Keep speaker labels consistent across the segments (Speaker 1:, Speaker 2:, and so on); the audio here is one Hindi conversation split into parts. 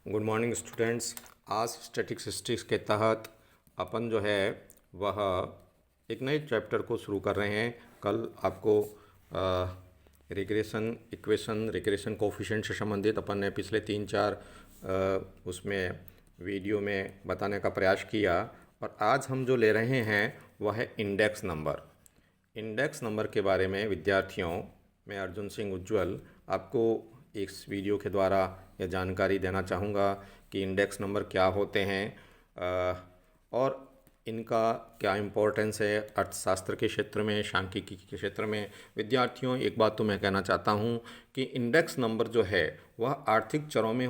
Speaker 1: Good morning students. आज स्टैटिस्टिक्स के तहत अपन जो है वह एक नए चैप्टर को शुरू कर रहे हैं। कल आपको रिग्रेशन इक्वेशन, रिग्रेशन कोफिशिएंट से संबंधित अपन ने पिछले 3-4 उसमें वीडियो में बताने का प्रयास किया, और आज हम जो ले रहे हैं वह है इंडेक्स नंबर। इंडेक्स नंबर के बारे में विद्यार्थियों, मैं अर्जुन सिंह उज्ज्वल आपको इस वीडियो के द्वारा यह जानकारी देना चाहूँगा कि इंडेक्स नंबर क्या होते हैं और इनका क्या इम्पोर्टेंस है अर्थशास्त्र के क्षेत्र में, सांख्यिकी के क्षेत्र में। विद्यार्थियों, एक बात तो मैं कहना चाहता हूँ कि इंडेक्स नंबर जो है वह आर्थिक चरों में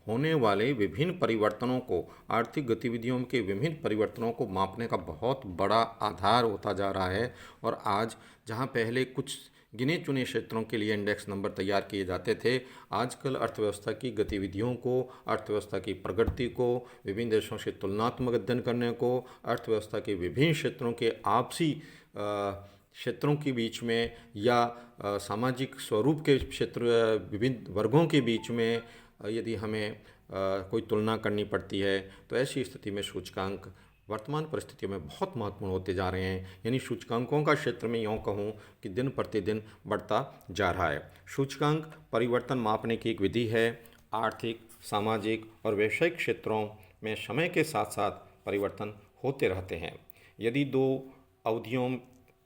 Speaker 1: होने वाले विभिन्न परिवर्तनों को, आर्थिक गतिविधियों के विभिन्न परिवर्तनों को मापने का बहुत बड़ा आधार होता जा रहा है। और आज जहाँ पहले कुछ गिने चुने क्षेत्रों के लिए इंडेक्स नंबर तैयार किए जाते थे, आजकल अर्थव्यवस्था की गतिविधियों को, अर्थव्यवस्था की प्रगति को, विभिन्न देशों से तुलनात्मक अध्ययन करने को, अर्थव्यवस्था के विभिन्न क्षेत्रों के आपसी क्षेत्रों के बीच में या सामाजिक स्वरूप के क्षेत्र, विभिन्न वर्गों के बीच में यदि हमें कोई तुलना करनी पड़ती है तो ऐसी स्थिति में सूचकांक वर्तमान परिस्थितियों में बहुत महत्वपूर्ण होते जा रहे हैं। यानी सूचकांकों का क्षेत्र में यूँ कहूँ कि दिन प्रतिदिन बढ़ता जा रहा है। सूचकांक परिवर्तन मापने की एक विधि है। आर्थिक, सामाजिक और वैश्विक क्षेत्रों में समय के साथ साथ परिवर्तन होते रहते हैं। यदि दो अवधियों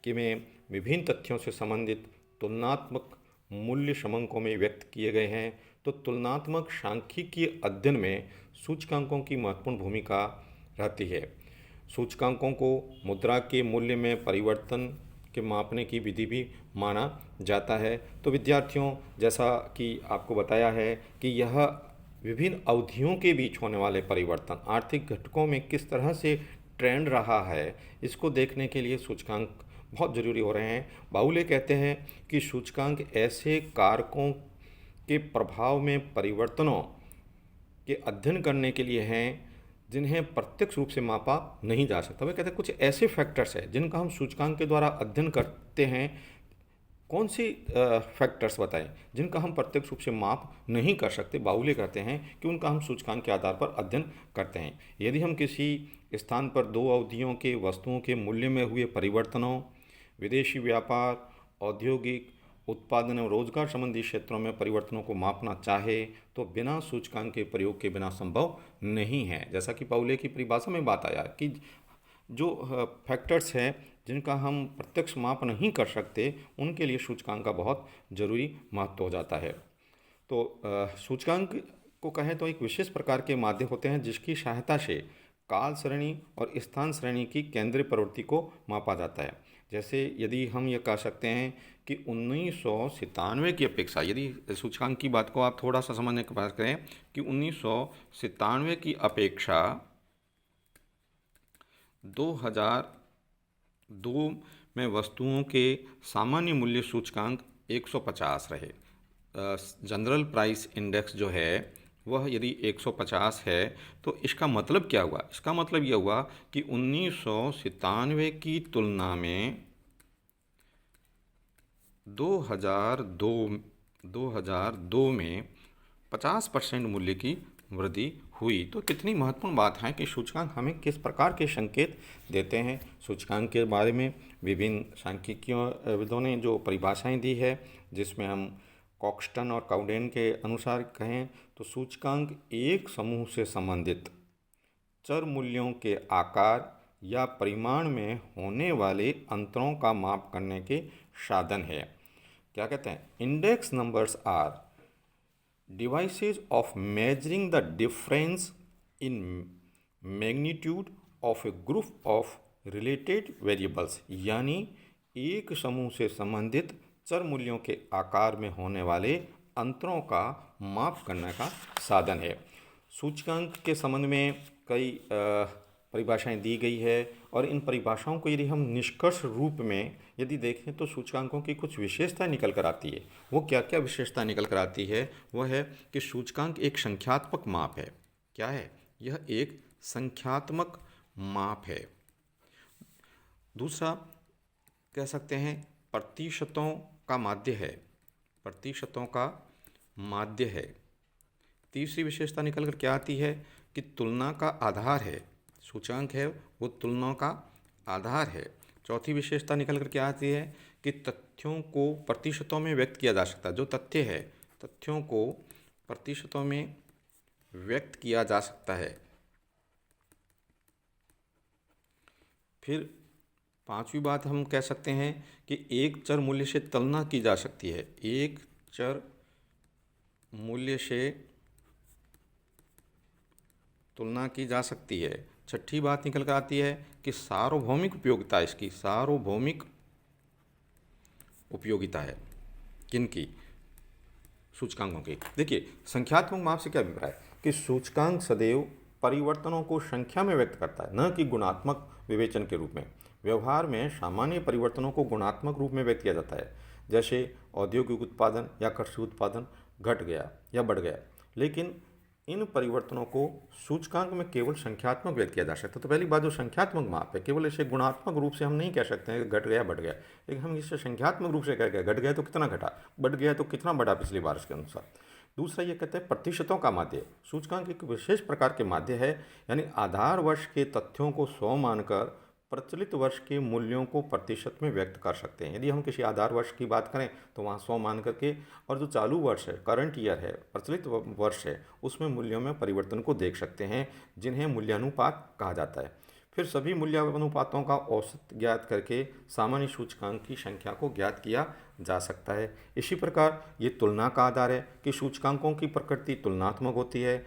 Speaker 1: के में विभिन्न तथ्यों से संबंधित तुलनात्मक मूल्य समंकों में व्यक्त किए गए हैं तो तुलनात्मक सांख्यिकीय अध्ययन में सूचकांकों की महत्वपूर्ण भूमिका रहती है। सूचकांकों को मुद्रा के मूल्य में परिवर्तन के मापने की विधि भी माना जाता है। तो विद्यार्थियों, जैसा कि आपको बताया है कि यह विभिन्न अवधियों के बीच होने वाले परिवर्तन, आर्थिक घटकों में किस तरह से ट्रेंड रहा है, इसको देखने के लिए सूचकांक बहुत ज़रूरी हो रहे हैं। बाउले कहते हैं कि सूचकांक ऐसे कारकों के प्रभाव में परिवर्तनों के अध्ययन करने के लिए हैं जिन्हें प्रत्यक्ष रूप से मापा नहीं जा सकता। वे कहते हैं कुछ ऐसे फैक्टर्स हैं जिनका हम सूचकांक के द्वारा अध्ययन करते हैं। कौन सी फैक्टर्स बताएं जिनका हम प्रत्यक्ष रूप से माप नहीं कर सकते? बाउले कहते हैं कि उनका हम सूचकांक के आधार पर अध्ययन करते हैं। यदि हम किसी स्थान पर दो अवधियों के वस्तुओं के मूल्य में हुए परिवर्तनों, विदेशी व्यापार, औद्योगिक उत्पादन और रोजगार संबंधी क्षेत्रों में परिवर्तनों को मापना चाहे तो बिना सूचकांक के प्रयोग के बिना संभव नहीं है। जैसा कि बाउले की परिभाषा में बात आया कि जो फैक्टर्स हैं जिनका हम प्रत्यक्ष माप नहीं कर सकते, उनके लिए सूचकांक का बहुत ज़रूरी महत्व हो जाता है। तो सूचकांक को कहें तो एक विशेष प्रकार के माध्यम होते हैं जिसकी सहायता से काल श्रेणी और स्थान श्रेणी की केंद्रीय प्रवृत्ति को मापा जाता है। जैसे यदि हम ये कह सकते हैं कि 1997 की अपेक्षा, यदि सूचकांक की बात को आप थोड़ा सा समझने की बात करें कि 1997 की अपेक्षा 2002 में वस्तुओं के सामान्य मूल्य सूचकांक 150 रहे। जनरल प्राइस इंडेक्स जो है वह यदि 150 है तो इसका मतलब क्या हुआ? इसका मतलब यह हुआ कि 1997 की तुलना में 2002 में 50% मूल्य की वृद्धि हुई। तो कितनी महत्वपूर्ण बात है कि सूचकांक हमें किस प्रकार के संकेत देते हैं। सूचकांक के बारे में विभिन्न सांख्यिकीयों ने जो परिभाषाएं दी है, जिसमें हम कॉक्सटन और काउडेन के अनुसार कहें तो सूचकांक एक समूह से संबंधित चर मूल्यों के आकार या परिमाण में होने वाले अंतरों का माप करने के साधन है। क्या कहते हैं? Index numbers are devices of measuring the difference in magnitude of a group of related variables. यानी एक समूह से संबंधित चर मूल्यों के आकार में होने वाले अंतरों का माप करने का साधन है। सूचकांक के संबंध में कई परिभाषाएं दी गई है, और इन परिभाषाओं को यदि हम निष्कर्ष रूप में यदि देखें तो सूचकांकों की कुछ विशेषता निकल कर आती है। वो क्या क्या विशेषता निकल कर आती है? वह है कि सूचकांक एक संख्यात्मक माप है। क्या है? यह एक संख्यात्मक माप है। दूसरा कह सकते हैं प्रतिशतों का माध्य है। प्रतिशतों का माध्य है। तीसरी विशेषता निकल कर क्या आती है कि तुलना का आधार है, सूचकांक है वो तुलना का आधार है। चौथी विशेषता निकल कर क्या आती है कि तथ्यों को प्रतिशतों में व्यक्त किया जा सकता है। जो तथ्य है, तथ्यों को प्रतिशतों में व्यक्त किया जा सकता है। फिर पांचवी बात हम कह सकते हैं कि एक चर मूल्य से तुलना की जा सकती है। एक चर मूल्य से तुलना की जा सकती है। छठी बात निकल कर आती है कि सार्वभौमिक उपयोगिता, इसकी सार्वभौमिक उपयोगिता है। किनकी? सूचकांकों की। देखिए, संख्यात्मक माप से क्या अभिप्राय है कि सूचकांक सदैव परिवर्तनों को संख्या में व्यक्त करता है, न कि गुणात्मक विवेचन के रूप में। व्यवहार में सामान्य परिवर्तनों को गुणात्मक रूप में व्यक्त किया जाता है, जैसे औद्योगिक उत्पादन या कृषि उत्पादन घट गया या बढ़ गया, लेकिन इन परिवर्तनों को सूचकांक में केवल संख्यात्मक व्यक्त किया जा सकता है। तो पहली बात, जो संख्यात्मक माप है, केवल इसे गुणात्मक रूप से हम नहीं कह सकते हैं कि घट गया बढ़ गया, लेकिन हम इसे संख्यात्मक रूप से कह गए घट गया तो कितना घटा, बढ़ गया तो कितना बढ़ा पिछली बार के अनुसार। दूसरा ये कहते हैं प्रतिशतों का माध्य। सूचकांक एक विशेष प्रकार के माध्य है, यानी आधार वर्ष के तथ्यों को 100 मानकर प्रचलित वर्ष के मूल्यों को प्रतिशत में व्यक्त कर सकते हैं। यदि हम किसी आधार वर्ष की बात करें तो वहाँ 100 मान करके, और जो चालू वर्ष है, करंट ईयर है, प्रचलित वर्ष है, उसमें मूल्यों में परिवर्तन को देख सकते हैं, जिन्हें मूल्यानुपात कहा जाता है। फिर सभी मूल्यानुपातों का औसत ज्ञात करके सामान्य सूचकांक की संख्या को ज्ञात किया जा सकता है। इसी प्रकार ये तुलना का आधार है कि सूचकांकों की प्रकृति तुलनात्मक होती है।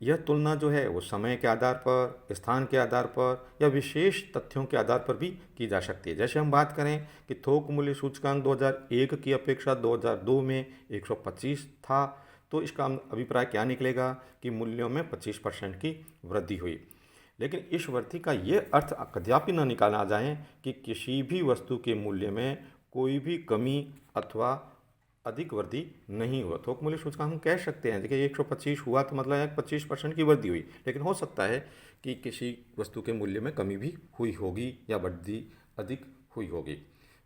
Speaker 1: यह तुलना जो है वो समय के आधार पर, स्थान के आधार पर या विशेष तथ्यों के आधार पर भी की जा सकती है। जैसे हम बात करें कि थोक मूल्य सूचकांक 2001 की अपेक्षा 2002 में 125 था, तो इसका अभिप्राय क्या निकलेगा कि मूल्यों में 25% की वृद्धि हुई। लेकिन इस वृद्धि का ये अर्थ कदापि न निकाला जाए कि किसी भी वस्तु के मूल्य में कोई भी कमी अथवा अधिक वृद्धि नहीं हुआ। थोक मूल्य सूचकांक हम कह सकते हैं, देखिए 125 हुआ तो मतलब है 25% की वृद्धि हुई, लेकिन हो सकता है कि किसी वस्तु के मूल्य में कमी भी हुई होगी या वृद्धि अधिक हुई होगी।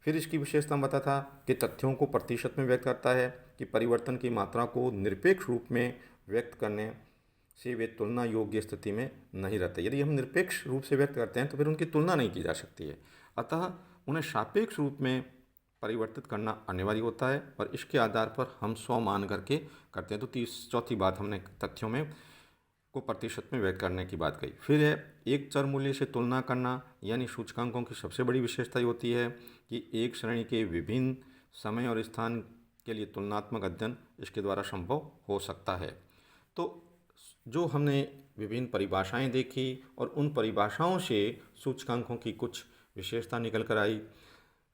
Speaker 1: फिर इसकी विशेषता बता था कि तथ्यों को प्रतिशत में व्यक्त करता है, कि परिवर्तन की मात्रा को निरपेक्ष रूप में व्यक्त करने से वे तुलना योग्य स्थिति में नहीं रहते। यदि हम निरपेक्ष रूप से व्यक्त करते हैं तो फिर उनकी तुलना नहीं की जा सकती है, अतः उन्हें सापेक्ष रूप में परिवर्तित करना अनिवार्य होता है, और इसके आधार पर हम 100 मान करके करते हैं। तो चौथी बात हमने तथ्यों में को प्रतिशत में व्यक्त करने की बात कही। फिर है एक चर मूल्य से तुलना करना, यानी सूचकांकों की सबसे बड़ी विशेषता ये होती है कि एक श्रेणी के विभिन्न समय और स्थान के लिए तुलनात्मक अध्ययन इसके द्वारा संभव हो सकता है। तो जो हमने विभिन्न परिभाषाएं देखी और उन परिभाषाओं से सूचकांकों की कुछ विशेषता निकल कर आई।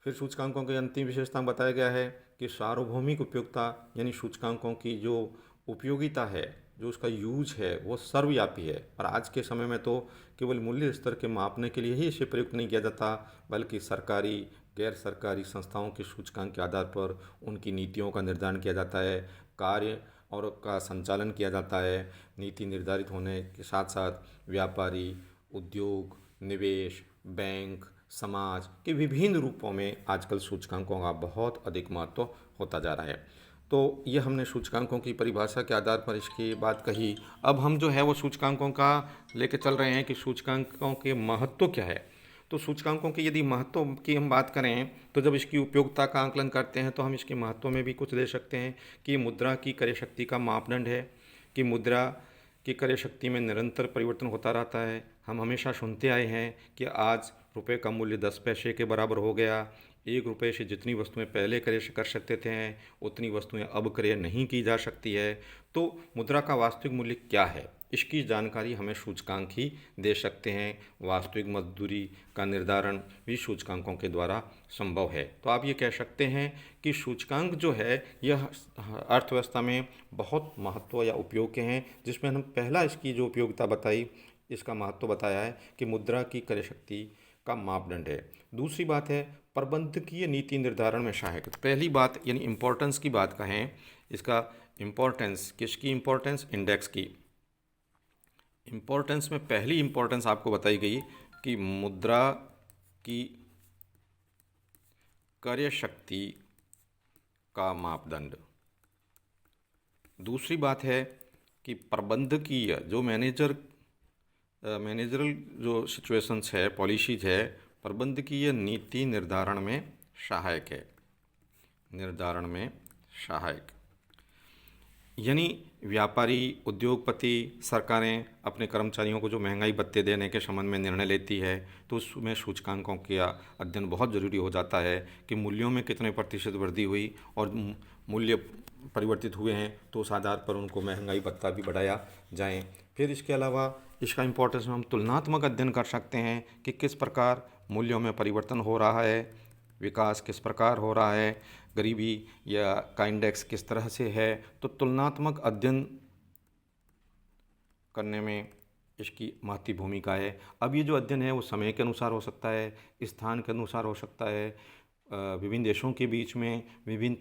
Speaker 1: फिर सूचकांकों की अंतिम विशेषता बताया गया है कि सार्वभौमिक उपयोगिता, यानी सूचकांकों की जो उपयोगिता है, जो उसका यूज है, वो सर्वव्यापी है, और आज के समय में तो केवल मूल्य स्तर के मापने के लिए ही इसे प्रयुक्त नहीं किया जाता, बल्कि सरकारी गैर सरकारी संस्थाओं के सूचकांक के आधार पर उनकी नीतियों का निर्धारण किया जाता है, कार्य और का संचालन किया जाता है। नीति निर्धारित होने के साथ साथ व्यापारी, उद्योग, निवेश, बैंक, समाज के विभिन्न रूपों में आजकल सूचकांकों का बहुत अधिक महत्व होता जा रहा है। तो ये हमने सूचकांकों की परिभाषा के आधार पर इसकी बात कही। अब हम जो है वो सूचकांकों का लेके चल रहे हैं कि सूचकांकों के महत्व क्या है। तो सूचकांकों के यदि महत्व की हम बात करें तो जब इसकी उपयोगिता का आकलन करते हैं तो हम इसके महत्व में भी कुछ दे सकते हैं कि मुद्रा की क्रय शक्ति का मापदंड है, कि मुद्रा की क्रय शक्ति में निरंतर परिवर्तन होता रहता है। हम हमेशा सुनते आए हैं कि आज रुपये का मूल्य 10 पैसे के बराबर हो गया। 1 रुपये से जितनी वस्तुएं पहले क्रय कर सकते थे उतनी वस्तुएं अब क्रय नहीं की जा सकती है। तो मुद्रा का वास्तविक मूल्य क्या है, इसकी जानकारी हमें सूचकांक ही दे सकते हैं। वास्तविक मजदूरी का निर्धारण भी सूचकांकों के द्वारा संभव है। तो आप ये कह सकते हैं कि सूचकांक जो है यह अर्थव्यवस्था में बहुत महत्व या उपयोग के हैं, जिसमें हम पहला इसकी जो उपयोगिता बताई, इसका महत्व बताया है कि मुद्रा की क्रय शक्ति का मापदंड है। दूसरी बात है प्रबंधकीय नीति निर्धारण में सहायक। तो पहली बात यानी इम्पोर्टेंस की बात कहें, इसका इम्पोर्टेंस, किसकी इम्पोर्टेंस, इंडेक्स की इम्पोर्टेंस में पहली इम्पोर्टेंस आपको बताई गई कि मुद्रा की क्रय शक्ति का मापदंड। दूसरी बात है कि प्रबंधकीय जो मैनेजरल जो सिचुएशंस है, पॉलिसीज है, प्रबंधकीय नीति निर्धारण में सहायक है। निर्धारण में सहायक यानी व्यापारी, उद्योगपति, सरकारें अपने कर्मचारियों को जो महंगाई भत्ते देने के संबंध में निर्णय लेती है तो उसमें सूचकांकों का अध्ययन बहुत ज़रूरी हो जाता है कि मूल्यों में कितने प्रतिशत वृद्धि हुई और मूल्य परिवर्तित हुए हैं तो उस आधार पर उनको महंगाई भत्ता भी बढ़ाया जाए। फिर इसके अलावा इसका इम्पोर्टेंस हम तुलनात्मक अध्ययन कर सकते हैं कि किस प्रकार मूल्यों में परिवर्तन हो रहा है, विकास किस प्रकार हो रहा है, गरीबी या का इंडेक्स किस तरह से है। तो तुलनात्मक अध्ययन करने में इसकी महत्वपूर्ण भूमिका है। अब ये जो अध्ययन है वो समय के अनुसार हो सकता है, स्थान के अनुसार हो सकता है, विभिन्न देशों के बीच में, विभिन्न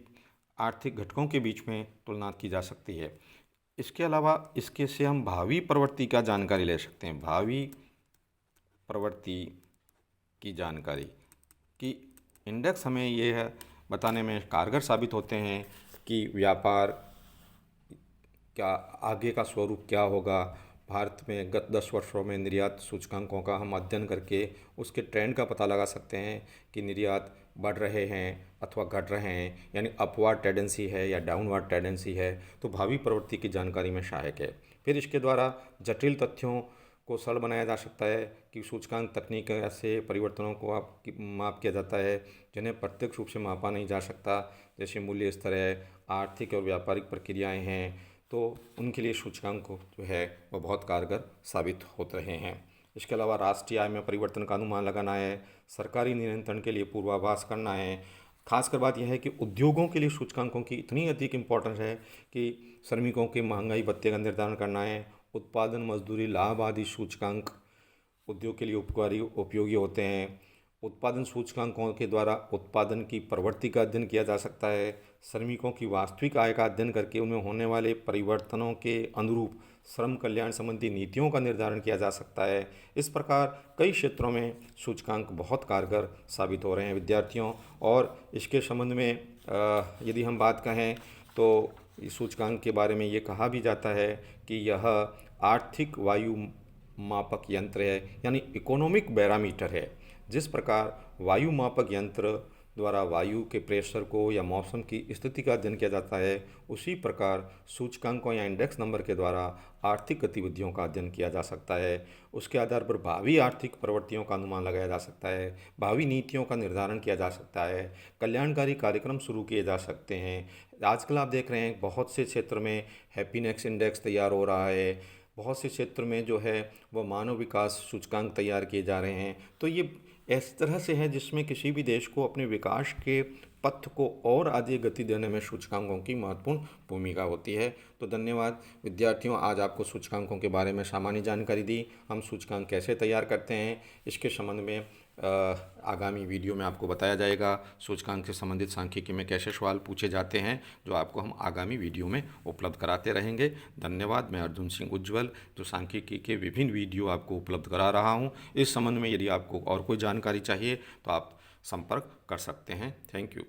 Speaker 1: आर्थिक घटकों के बीच में तुलना की जा सकती है। इसके अलावा इसके से हम भावी प्रवृत्ति का जानकारी ले सकते हैं। भावी प्रवृत्ति की जानकारी कि इंडेक्स हमें यह बताने में कारगर साबित होते हैं कि व्यापार क्या आगे का स्वरूप क्या होगा। भारत में गत 10 वर्षों में निर्यात सूचकांकों का हम अध्ययन करके उसके ट्रेंड का पता लगा सकते हैं कि निर्यात बढ़ रहे हैं अथवा घट रहे हैं, यानी अपवार्ड टेंडेंसी है या डाउनवार्ड टेंडेंसी है, तो भावी प्रवृत्ति की जानकारी में सहायक है। फिर इसके द्वारा जटिल तथ्यों को सरल बनाया जा सकता है कि सूचकांक तकनीक ऐसे परिवर्तनों को माप किया जाता है जिन्हें प्रत्यक्ष रूप से मापा नहीं जा सकता, जैसे मूल्य स्तर है, आर्थिक और व्यापारिक प्रक्रियाएं हैं, तो उनके लिए सूचकांक जो है वह बहुत कारगर साबित होते रहे हैं। इसके अलावा राष्ट्रीय आय में परिवर्तन का अनुमान लगाना है, सरकारी नियंत्रण के लिए पूर्वाभास करना है। खासकर बात यह है कि उद्योगों के लिए सूचकांकों की इतनी अधिक इम्पोर्टेंस है कि श्रमिकों के महंगाई भत्ते का निर्धारण करना है। उत्पादन, मजदूरी, लाभ आदि सूचकांक उद्योग के लिए उपयोगी होते हैं। उत्पादन सूचकांकों के द्वारा उत्पादन की प्रवृत्ति का अध्ययन किया जा सकता है। श्रमिकों की वास्तविक आय का अध्ययन करके उनमें होने वाले परिवर्तनों के अनुरूप श्रम कल्याण संबंधी नीतियों का निर्धारण किया जा सकता है। इस प्रकार कई क्षेत्रों में सूचकांक बहुत कारगर साबित हो रहे हैं विद्यार्थियों। और इसके संबंध में यदि हम बात कहें तो इस सूचकांक के बारे में ये कहा भी जाता है कि यह आर्थिक वायु मापक यंत्र है, यानी इकोनॉमिक बैरोमीटर है। जिस प्रकार वायु मापक यंत्र द्वारा वायु के प्रेशर को या मौसम की स्थिति का अध्ययन किया जाता है, उसी प्रकार सूचकांकों या इंडेक्स नंबर के द्वारा आर्थिक गतिविधियों का अध्ययन किया जा सकता है। उसके आधार पर भावी आर्थिक प्रवृत्तियों का अनुमान लगाया जा सकता है, भावी नीतियों का निर्धारण किया जा सकता है, कल्याणकारी कार्यक्रम शुरू किए जा सकते हैं। आजकल आप देख रहे हैं बहुत से क्षेत्र में हैप्पीनेस इंडेक्स तैयार हो रहा है, बहुत से क्षेत्र में जो है वह मानव विकास सूचकांक तैयार किए जा रहे हैं। तो ये इस तरह से है जिसमें किसी भी देश को अपने विकास के पथ को और आगे गति देने में सूचकांकों की महत्वपूर्ण भूमिका होती है। तो धन्यवाद विद्यार्थियों, आज आपको सूचकांकों के बारे में सामान्य जानकारी दी। हम सूचकांक कैसे तैयार करते हैं इसके संबंध में आगामी वीडियो में आपको बताया जाएगा। सूचकांक से संबंधित सांख्यिकी में कैसे सवाल पूछे जाते हैं जो आपको हम आगामी वीडियो में उपलब्ध कराते रहेंगे। धन्यवाद। मैं अर्जुन सिंह उज्ज्वल जो सांख्यिकी के विभिन्न वीडियो आपको उपलब्ध करा रहा हूँ। इस संबंध में यदि आपको और कोई जानकारी चाहिए तो आप संपर्क कर सकते हैं। Thank you.